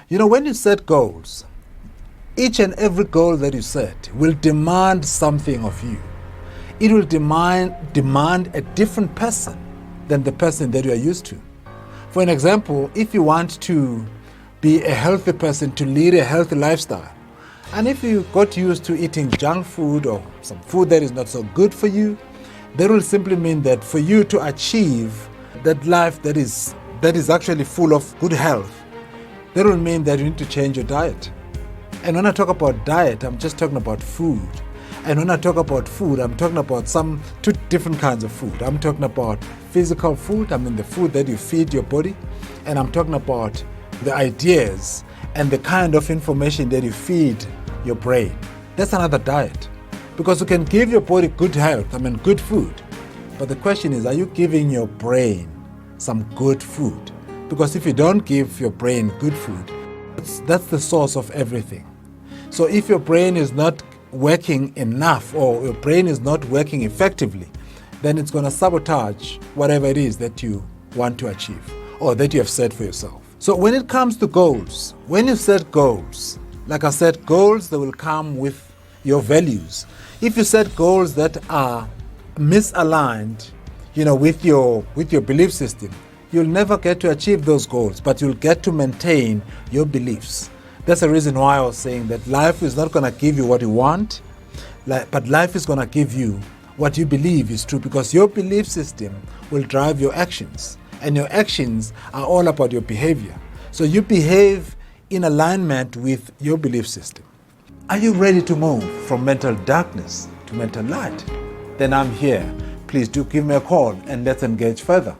When you set goals, each and every goal that you set will demand something of you. It will demand a different person than the person that you are used to. For an example, if you want to be a healthy person, to lead a healthy lifestyle, and if you got used to eating junk food or some food that is not so good for you, that will simply mean that for you to achieve that life that is actually full of good health, that will mean that you need to change your diet. And when I talk about diet, I'm just talking about food. And when I talk about food, I'm talking about two different kinds of food. I'm talking about physical food, the food that you feed your body, and I'm talking about the ideas and the kind of information that you feed your brain. That's another diet. Because you can give your body good health, good food. But the question is, are you giving your brain some good food? Because if you don't give your brain good food, that's the source of everything. So if your brain is not working enough or your brain is not working effectively, then it's going to sabotage whatever it is that you want to achieve or that you have set for yourself. So when it comes to goals, when you set goals, like I said, goals that will come with your values. If you set goals that are misaligned, with your belief system, you'll never get to achieve those goals, but you'll get to maintain your beliefs. That's the reason why I was saying that life is not going to give you what you want, but life is going to give you what you believe is true, because your belief system will drive your actions, and your actions are all about your behavior. So you behave in alignment with your belief system. Are you ready to move from mental darkness to mental light? Then I'm here. Please do give me a call and let's engage further.